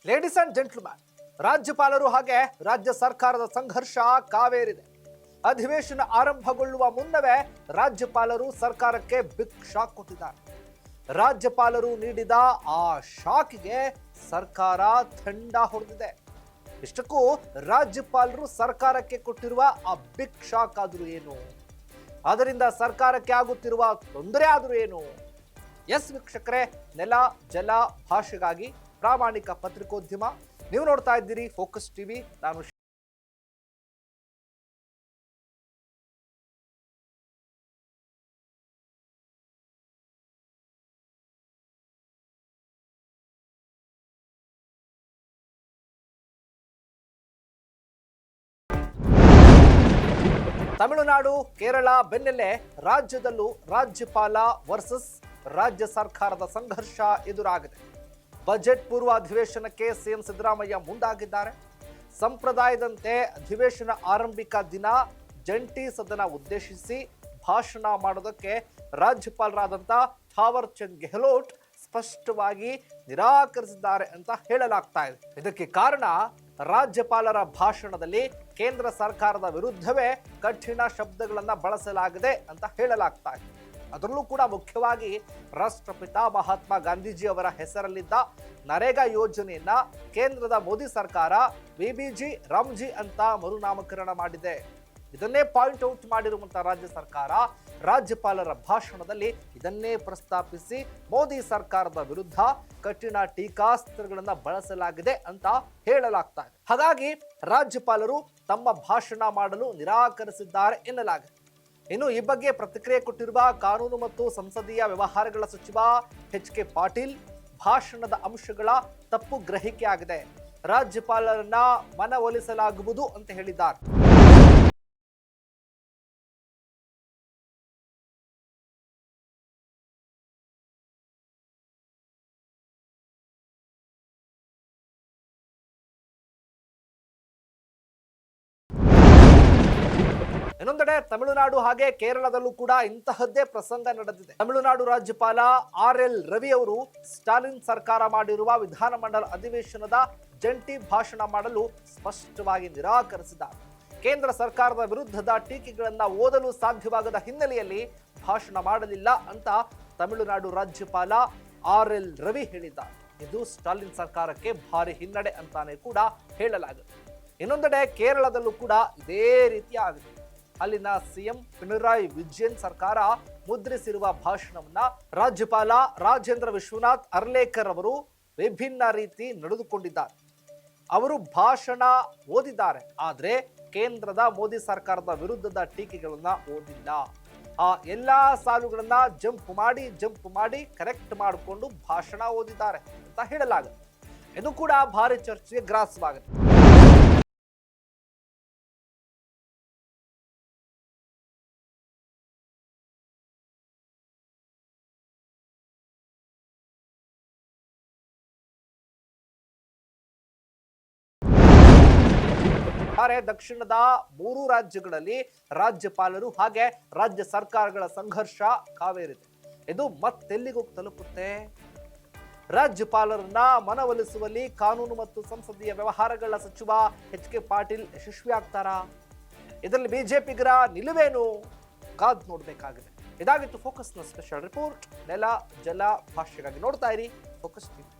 Ladies and gentleman, ರಾಜ್ಯಪಾಲರು ಹಾಗೆ ರಾಜ್ಯ ಸರ್ಕಾರದ ಸಂಘರ್ಷ ಕಾವೇರಿದೆ. ಅಧಿವೇಶನ ಆರಂಭಗೊಳ್ಳುವ ಮುನ್ನವೇ ರಾಜ್ಯಪಾಲರು ಸರ್ಕಾರಕ್ಕೆ ಬಿಗ್ ಶಾಕ್ ಕೊಟ್ಟಿದ್ದಾರೆ. ರಾಜ್ಯಪಾಲರು ನೀಡಿದ ಆ ಶಾಕ್ಗೆ ಸರ್ಕಾರ ಥಂಡ ಹೊಡೆದಿದೆ. ಇಷ್ಟಕ್ಕೂ ರಾಜ್ಯಪಾಲರು ಸರ್ಕಾರಕ್ಕೆ ಕೊಟ್ಟಿರುವ ಆ ಬಿಗ್ ಶಾಕ್ ಆದ್ರೂ ಏನು, ಅದರಿಂದ ಸರ್ಕಾರಕ್ಕೆ ಆಗುತ್ತಿರುವ ತೊಂದರೆ ಆದ್ರೂ ಏನು? ಎಸ್ ವೀಕ್ಷಕರೇ, ನೆಲ ಜಲ ಭಾಷೆಗಾಗಿ ಪ್ರಾಮಾಣಿಕ ಪತ್ರಿಕೋದ್ಯಮ. ನೀವು ನೋಡ್ತಾ ಇದ್ದೀರಿ ಫೋಕಸ್ ಟಿವಿ. ನಾನು ತಮಿಳುನಾಡು, ಕೇರಳ ಬೆನ್ನಲ್ಲೇ ರಾಜ್ಯದಲ್ಲೂ ರಾಜ್ಯಪಾಲ ವರ್ಸಸ್ ರಾಜ್ಯ ಸರ್ಕಾರದ ಸಂಘರ್ಷ ಎದುರಾಗಿದೆ. ಬಜೆಟ್ ಪೂರ್ವ ಅಧಿವೇಶನಕ್ಕೆ ಸಿಎಂ ಸಿದ್ದರಾಮಯ್ಯ ಮುಂದಾಗಿದ್ದಾರೆ. ಸಂಪ್ರದಾಯದಂತೆ ಅಧಿವೇಶನ ಆರಂಭಿಕ ದಿನ ಜಂಟಿ ಸದನ ಉದ್ದೇಶಿಸಿ ಭಾಷಣ ಮಾಡೋದಕ್ಕೆ ರಾಜ್ಯಪಾಲರಾದಂಥ ಥಾವರ್ ಚಂದ್ ಗೆಹ್ಲೋಟ್ ಸ್ಪಷ್ಟವಾಗಿ ನಿರಾಕರಿಸಿದ್ದಾರೆ ಅಂತ ಹೇಳಲಾಗ್ತಾ ಇದೆ. ಇದಕ್ಕೆ ಕಾರಣ ರಾಜ್ಯಪಾಲರ ಭಾಷಣದಲ್ಲಿ ಕೇಂದ್ರ ಸರ್ಕಾರದ ವಿರುದ್ಧವೇ ಕಠಿಣ ಶಬ್ದಗಳನ್ನು ಬಳಸಲಾಗಿದೆ ಅಂತ ಹೇಳಲಾಗ್ತಾ ಇದೆ. ಅದರಲ್ಲೂ ಕೂಡ ಮುಖ್ಯವಾಗಿ ರಾಷ್ಟ್ರಪಿತ ಮಹಾತ್ಮ ಗಾಂಧೀಜಿ ಅವರ ಹೆಸರಲ್ಲಿದ್ದ ನರೇಗಾ ಯೋಜನೆಯನ್ನ ಕೇಂದ್ರದ ಮೋದಿ ಸರ್ಕಾರ ವಿಬಿಜಿ ರಾಮ್ಜಿ ಅಂತ ಮರುನಾಮಕರಣ ಮಾಡಿದೆ. ಇದನ್ನೇ ಪಾಯಿಂಟ್ ಔಟ್ ಮಾಡಿರುವಂತಹ ರಾಜ್ಯ ಸರ್ಕಾರ ರಾಜ್ಯಪಾಲರ ಭಾಷಣದಲ್ಲಿ ಇದನ್ನೇ ಪ್ರಸ್ತಾಪಿಸಿ ಮೋದಿ ಸರ್ಕಾರದ ವಿರುದ್ಧ ಕಠಿಣ ಟೀಕಾಸ್ತ್ರಗಳನ್ನು ಬಳಸಲಾಗಿದೆ ಅಂತ ಹೇಳಲಾಗ್ತಾ ಇದೆ. ಹಾಗಾಗಿ ರಾಜ್ಯಪಾಲರು ತಮ್ಮ ಭಾಷಣ ಮಾಡಲು ನಿರಾಕರಿಸಿದ್ದಾರೆ ಎನ್ನಲಾಗಿದೆ. ಇನ್ನು ಈ ಬಗ್ಗೆ ಪ್ರತಿಕ್ರಿಯೆ ಕೊಟ್ಟಿರುವ ಕಾನೂನು ಮತ್ತು ಸಂಸದೀಯ ವ್ಯವಹಾರಗಳ ಸಚಿವ ಎಚ್.ಕೆ. ಪಾಟೀಲ್, ಭಾಷಣದ ಅಂಶಗಳ ತಪ್ಪು ಗ್ರಹಿಕೆ ಆಗಿದೆ, ರಾಜ್ಯಪಾಲರನ್ನ ಮನವೊಲಿಸಲಾಗುವುದು ಅಂತ ಹೇಳಿದ್ದಾರೆ. ಇನ್ನೊಂದೆಡೆ ತಮಿಳುನಾಡು ಹಾಗೆ ಕೇರಳದಲ್ಲೂ ಕೂಡ ಇಂತಹದ್ದೇ ಪ್ರಸಂಗ ನಡೆದಿದೆ. ತಮಿಳುನಾಡು ರಾಜ್ಯಪಾಲ ಆರ್.ಎಲ್. ರವಿ ಅವರು ಸ್ಟಾಲಿನ್ ಸರ್ಕಾರ ಮಾಡಿರುವ ವಿಧಾನಮಂಡಲ ಅಧಿವೇಶನದ ಜಂಟಿ ಭಾಷಣ ಮಾಡಲು ಸ್ಪಷ್ಟವಾಗಿ ನಿರಾಕರಿಸಿದ್ದಾರೆ. ಕೇಂದ್ರ ಸರ್ಕಾರದ ವಿರುದ್ಧದ ಟೀಕೆಗಳನ್ನ ಓದಲು ಸಾಧ್ಯವಾಗದ ಹಿನ್ನೆಲೆಯಲ್ಲಿ ಭಾಷಣ ಮಾಡಲಿಲ್ಲ ಅಂತ ತಮಿಳುನಾಡು ರಾಜ್ಯಪಾಲ ಆರ್.ಎಲ್. ರವಿ ಹೇಳಿದ್ದಾರೆ. ಇದು ಸ್ಟಾಲಿನ್ ಸರ್ಕಾರಕ್ಕೆ ಭಾರಿ ಹಿನ್ನಡೆ ಅಂತಾನೆ ಕೂಡ ಹೇಳಲಾಗುತ್ತೆ. ಇನ್ನೊಂದೆಡೆ ಕೇರಳದಲ್ಲೂ ಕೂಡ ಇದೇ ರೀತಿ ಆಗಿದೆ. ಅಲ್ಲಿನ ಸಿಎಂ ಪಿಣರಾಯಿ ವಿಜಯನ್ ಸರ್ಕಾರ ಮುದ್ರಿಸಿರುವ ಭಾಷಣವನ್ನ ರಾಜ್ಯಪಾಲ ರಾಜೇಂದ್ರ ವಿಶ್ವನಾಥ್ ಅರ್ಲೇಕರ್ ಅವರು ವಿಭಿನ್ನ ರೀತಿ ನಡೆದುಕೊಂಡಿದ್ದಾರೆ. ಅವರು ಭಾಷಣ ಓದಿದ್ದಾರೆ, ಆದ್ರೆ ಕೇಂದ್ರದ ಮೋದಿ ಸರ್ಕಾರದ ವಿರುದ್ಧದ ಟೀಕೆಗಳನ್ನ ಓದಿಲ್ಲ. ಆ ಎಲ್ಲಾ ಸಾಲುಗಳನ್ನ ಜಂಪ್ ಮಾಡಿ ಕರೆಕ್ಟ್ ಮಾಡಿಕೊಂಡು ಭಾಷಣ ಓದಿದ್ದಾರೆ ಅಂತ ಹೇಳಲಾಗುತ್ತೆ. ಇದು ಕೂಡ ಭಾರಿ ಚರ್ಚೆಗೆ ಗ್ರಾಸವಾಗುತ್ತೆ. ದಕ್ಷಿಣದ 3 ರಾಜ್ಯಗಳಲ್ಲಿ ರಾಜ್ಯಪಾಲರು ಹಾಗೆ ರಾಜ್ಯ ಸರ್ಕಾರಗಳ ಸಂಘರ್ಷ ಕಾವೇರಿದೆ. ಇದು ಮತ್ತೆಲ್ಲಿಗೂ ತಲುಪುತ್ತೆ? ರಾಜ್ಯಪಾಲರನ್ನ ಮನವೊಲಿಸುವಲ್ಲಿ ಕಾನೂನು ಮತ್ತು ಸಂಸದೀಯ ವ್ಯವಹಾರಗಳ ಸಚಿವ ಎಚ್.ಕೆ. ಪಾಟೀಲ್ ಯಶಸ್ವಿ ಆಗ್ತಾರಾ? ಇದರಲ್ಲಿ ಬಿಜೆಪಿಗರ ನಿಲುವೇನು? ಕಾದ್ ನೋಡ್ಬೇಕಾಗಿದೆ. ಇದಾಗಿತ್ತು ಫೋಕಸ್ನ ಸ್ಪೆಷಲ್ ರಿಪೋರ್ಟ್. ನೆಲ ಜಲ ಭಾಷೆಗಾಗಿ ನೋಡ್ತಾ ಇರಿ ಫೋಕಸ್ ಟಿವಿ.